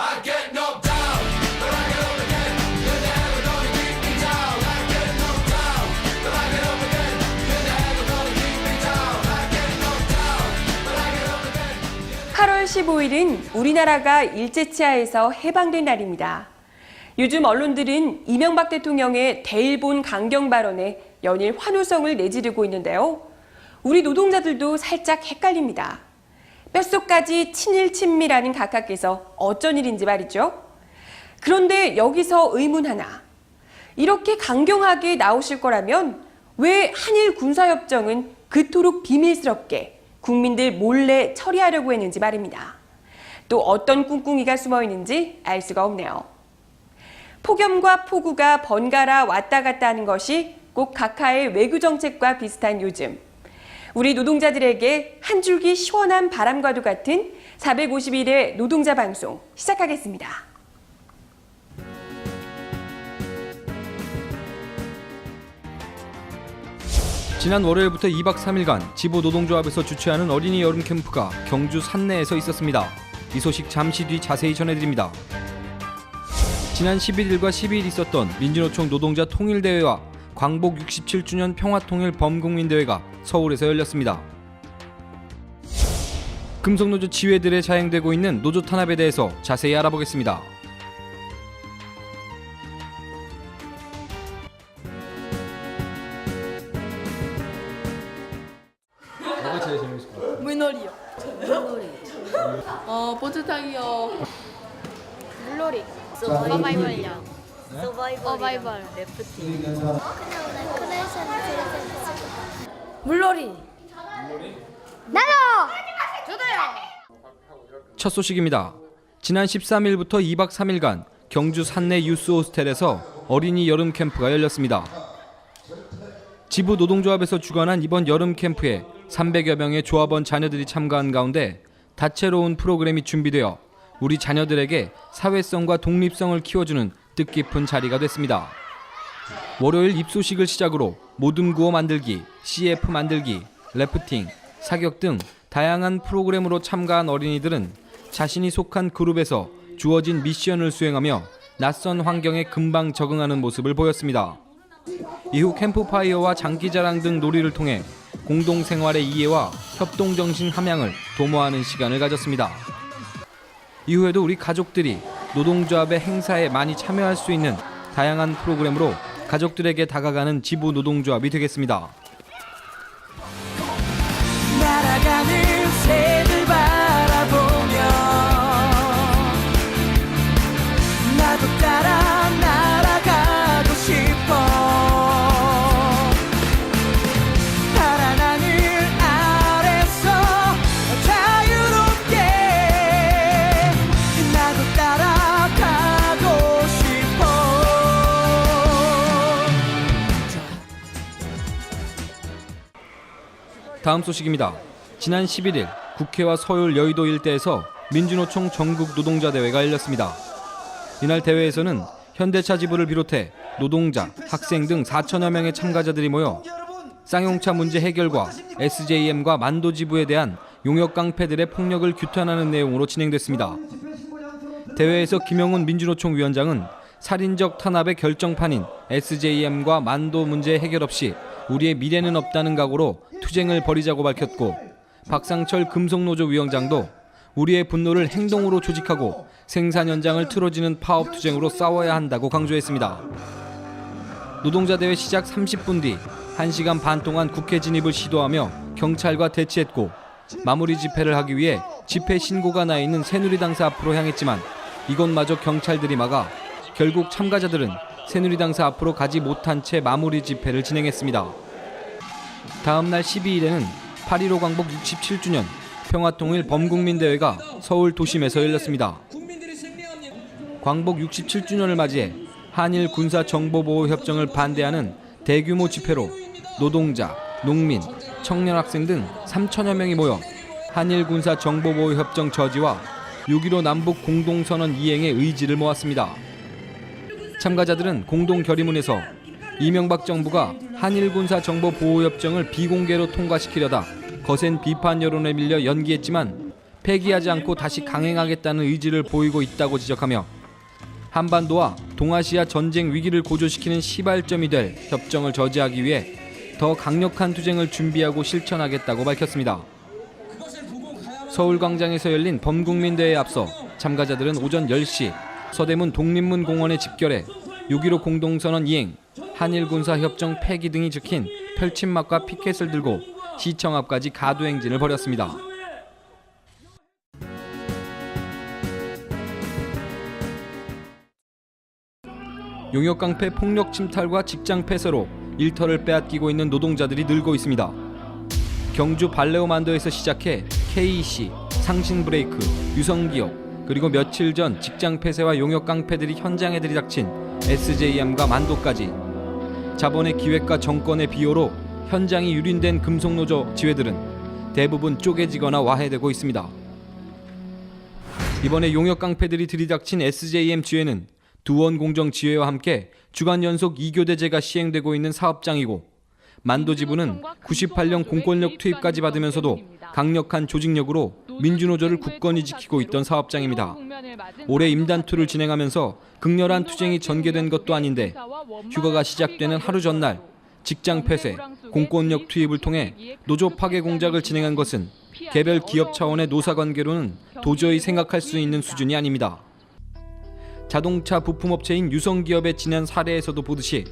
I get knocked down, but I get up again. You're never gonna keep me down. I get knocked down, but I get up again. You're never gonna keep me down. I get knocked down, but I get up again. 8월 15일은 우리나라가 일제치하에서 해방된 날입니다. 요즘 언론들은 이명박 대통령의 대일본 강경 발언에 연일 환호성을 내지르고 있는데요. 우리 노동자들도 살짝 헷갈립니다. 뼛속까지 친일 친미라는 각하께서 어쩐 일인지 말이죠. 그런데 여기서 의문 하나. 이렇게 강경하게 나오실 거라면 왜 한일 군사협정은 그토록 비밀스럽게 국민들 몰래 처리하려고 했는지 말입니다. 또 어떤 꿍꿍이가 숨어 있는지 알 수가 없네요. 폭염과 폭우가 번갈아 왔다 갔다 하는 것이 꼭 각하의 외교 정책과 비슷한 요즘. 우리 노동자들에게 한 줄기 시원한 바람과도 같은 451회 노동자 방송 시작하겠습니다. 지난 월요일부터 2박 3일간 지부 노동조합에서 주최하는 어린이 여름 캠프가 경주 산내에서 있었습니다. 이 소식 잠시 뒤 자세히 전해드립니다. 지난 11일과 12일 있었던 민주노총 노동자 통일대회와 광복 67주년 평화통일 범국민대회가 서울에서 열렸습니다. 금속노조 지회들에 자행되고 있는 노조 탄압에 대해서 자세히 알아보겠습니다. 뭐가 제일 재밌을 것 같아요? 물놀이요. 보트타기요. 물놀이. 서바이벌이요. 서바이벌. 래프팅. 물놀이. 나도. 저도요. 첫 소식입니다. 지난 13일부터 2박 3일간 경주 산내 유스 호스텔에서 어린이 여름 캠프가 열렸습니다. 지부 노동조합에서 주관한 이번 여름 캠프에 300여 명의 조합원 자녀들이 참가한 가운데 다채로운 프로그램이 준비되어 우리 자녀들에게 사회성과 독립성을 키워주는 뜻깊은 자리가 됐습니다. 월요일 입소식을 시작으로 모둠 구워 만들기, CF 만들기, 래프팅, 사격 등 다양한 프로그램으로 참가한 어린이들은 자신이 속한 그룹에서 주어진 미션을 수행하며 낯선 환경에 금방 적응하는 모습을 보였습니다. 이후 캠프파이어와 장기자랑 등 놀이를 통해 공동생활의 이해와 협동정신 함양을 도모하는 시간을 가졌습니다. 이후에도 우리 가족들이 노동조합의 행사에 많이 참여할 수 있는 다양한 프로그램으로 가족들에게 다가가는 지부 노동조합이 되겠습니다. 날아가는 새들 바라보며 나도 따라 날아가고 싶어. 파란 하늘 아래서 자유롭게 나도 따라가고 싶어. 다음 소식입니다. 지난 11일 국회와 서울 여의도 일대에서 민주노총 전국 노동자 대회가 열렸습니다. 이날 대회에서는 현대차 지부를 비롯해 노동자, 학생 등 4천여 명의 참가자들이 모여 쌍용차 문제 해결과 SJM과 만도 지부에 대한 용역 깡패들의 폭력을 규탄하는 내용으로 진행됐습니다. 대회에서 김영훈 민주노총 위원장은 살인적 탄압의 결정판인 SJM과 만도 문제 해결 없이 우리의 미래는 없다는 각오로 투쟁을 벌이자고 밝혔고, 박상철 금속노조 위원장도 우리의 분노를 행동으로 조직하고 생산 현장을 틀어지는 파업 투쟁으로 싸워야 한다고 강조했습니다. 노동자 대회 시작 30분 뒤 1시간 반 동안 국회 진입을 시도하며 경찰과 대치했고, 마무리 집회를 하기 위해 집회 신고가 나 있는 새누리당사 앞으로 향했지만 이곳마저 경찰들이 막아 결국 참가자들은 새누리당사 앞으로 가지 못한 채 마무리 집회를 진행했습니다. 다음 날 12일에는 8.15 광복 67주년 평화통일 범국민대회가 서울 도심에서 열렸습니다. 광복 67주년을 맞이해 한일 군사정보보호협정을 반대하는 대규모 집회로 노동자, 농민, 청년 학생 등 3천여 명이 모여 한일 군사정보보호협정 저지와 6.15 남북 공동선언 이행의 의지를 모았습니다. 참가자들은 공동 결의문에서 이명박 정부가 한일 군사정보보호협정을 비공개로 통과시키려다 거센 비판 여론에 밀려 연기했지만 폐기하지 않고 다시 강행하겠다는 의지를 보이고 있다고 지적하며 한반도와 동아시아 전쟁 위기를 고조시키는 시발점이 될 협정을 저지하기 위해 더 강력한 투쟁을 준비하고 실천하겠다고 밝혔습니다. 서울광장에서 열린 범국민대회에 앞서 참가자들은 오전 10시 서대문 독립문 공원에 집결해 6.15 공동선언 이행, 한일군사협정 폐기 등이 적힌 펼침막과 피켓을 들고 시청 앞까지 가두행진을 벌였습니다. 용역깡패 폭력 침탈과 직장 폐쇄로 일터를 빼앗기고 있는 노동자들이 늘고 있습니다. 경주 발레오만도에서 시작해 KEC, 상신브레이크, 유성기업, 그리고 며칠 전 직장 폐쇄와 용역깡패들이 현장에 들이닥친 SJM과 만도까지 자본의 기획과 정권의 비호로 현장이 유린된 금속노조 지회들은 대부분 쪼개지거나 와해되고 있습니다. 이번에 용역깡패들이 들이닥친 SJM 지회는 두원공정 지회와 함께 주간 연속 2교대제가 시행되고 있는 사업장이고 만도지부는 98년 공권력 투입까지 받으면서도 강력한 조직력으로 민주노조를 굳건히 지키고 있던 사업장입니다. 올해 임단투를 진행하면서 극렬한 투쟁이 전개된 것도 아닌데 휴가가 시작되는 하루 전날 직장 폐쇄, 공권력 투입을 통해 노조 파괴 공작을 진행한 것은 개별 기업 차원의 노사관계로는 도저히 생각할 수 있는 수준이 아닙니다. 자동차 부품업체인 유성기업의 지난 사례에서도 보듯이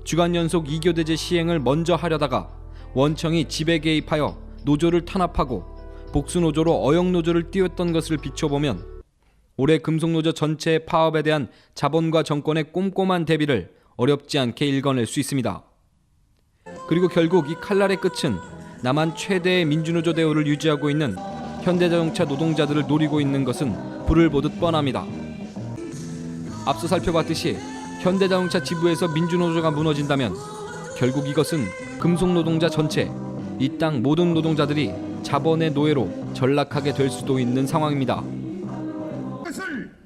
주간 연속 2교대제 시행을 먼저 하려다가 원청이 지배 개입하여 노조를 탄압하고 복수노조로 어영노조를 띄웠던 것을 비춰보면 올해 금속노조 전체의 파업에 대한 자본과 정권의 꼼꼼한 대비를 어렵지 않게 읽어낼 수 있습니다. 그리고 결국 이 칼날의 끝은 남한 최대의 민주노조 대우를 유지하고 있는 현대자동차 노동자들을 노리고 있는 것은 불을 보듯 뻔합니다. 앞서 살펴봤듯이 현대자동차 지부에서 민주노조가 무너진다면 결국 이것은 금속노동자 전체, 이 땅 모든 노동자들이 자본의 노예로 전락하게 될 수도 있는 상황입니다.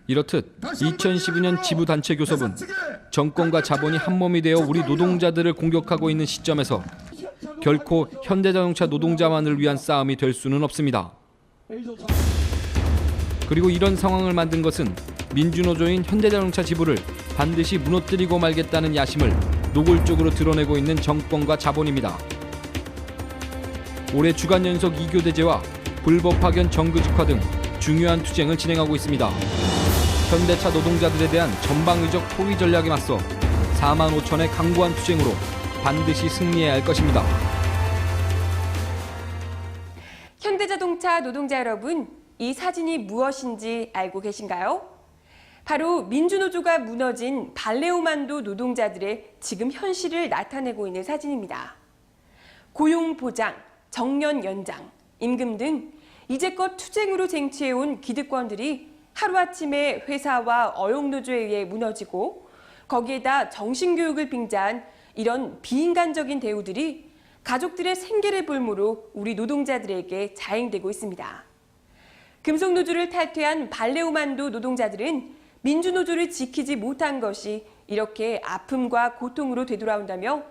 이렇듯 2012년 지부단체 교섭은 정권과 자본이 한몸이 되어 우리 노동자들을 공격하고 있는 시점에서 결코 현대자동차 노동자만을 위한 싸움이 될 수는 없습니다. 그리고 이런 상황을 만든 것은 민주노조인 현대자동차 지부를 반드시 무너뜨리고 말겠다는 야심을 노골적으로 드러내고 있는 정권과 자본입니다. 올해 주간 연속 2교대제와 불법 파견 정규직화 등 중요한 투쟁을 진행하고 있습니다. 현대차 노동자들에 대한 전방위적 포위 전략에 맞서 4만 5천의 강고한 투쟁으로 반드시 승리해야 할 것입니다. 현대자동차 노동자 여러분, 이 사진이 무엇인지 알고 계신가요? 바로 민주노조가 무너진 발레오만도 노동자들의 지금 현실을 나타내고 있는 사진입니다. 고용 보장, 정년 연장, 임금 등 이제껏 투쟁으로 쟁취해온 기득권들이 하루아침에 회사와 어용노조에 의해 무너지고 거기에다 정신교육을 빙자한 이런 비인간적인 대우들이 가족들의 생계를 볼모로 우리 노동자들에게 자행되고 있습니다. 금속노조를 탈퇴한 발레오만도 노동자들은 민주노조를 지키지 못한 것이 이렇게 아픔과 고통으로 되돌아온다며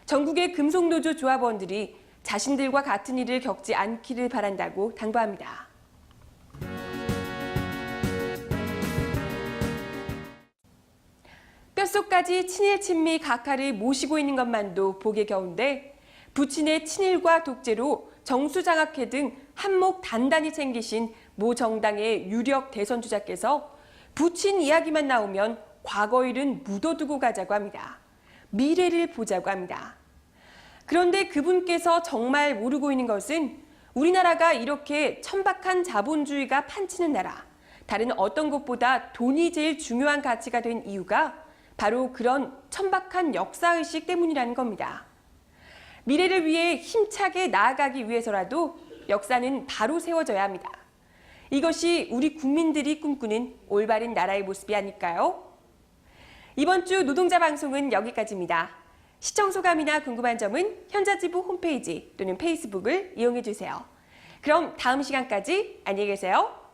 전국의 금속노조 조합원들이 자신들과 같은 일을 겪지 않기를 바란다고 당부합니다. 뼛속까지 친일 친미 각하를 모시고 있는 것만도 보기 겨운데 부친의 친일과 독재로 정수장학회 등 한몫 단단히 챙기신 모 정당의 유력 대선 주자께서 부친 이야기만 나오면 과거 일은 묻어두고 가자고 합니다. 미래를 보자고 합니다. 그런데 그분께서 정말 모르고 있는 것은 우리나라가 이렇게 천박한 자본주의가 판치는 나라, 다른 어떤 것보다 돈이 제일 중요한 가치가 된 이유가 바로 그런 천박한 역사의식 때문이라는 겁니다. 미래를 위해 힘차게 나아가기 위해서라도 역사는 바로 세워져야 합니다. 이것이 우리 국민들이 꿈꾸는 올바른 나라의 모습이 아닐까요? 이번 주 노동자 방송은 여기까지입니다. 시청 소감이나 궁금한 점은 현자지부 홈페이지 또는 페이스북을 이용해 주세요. 그럼 다음 시간까지 안녕히 계세요.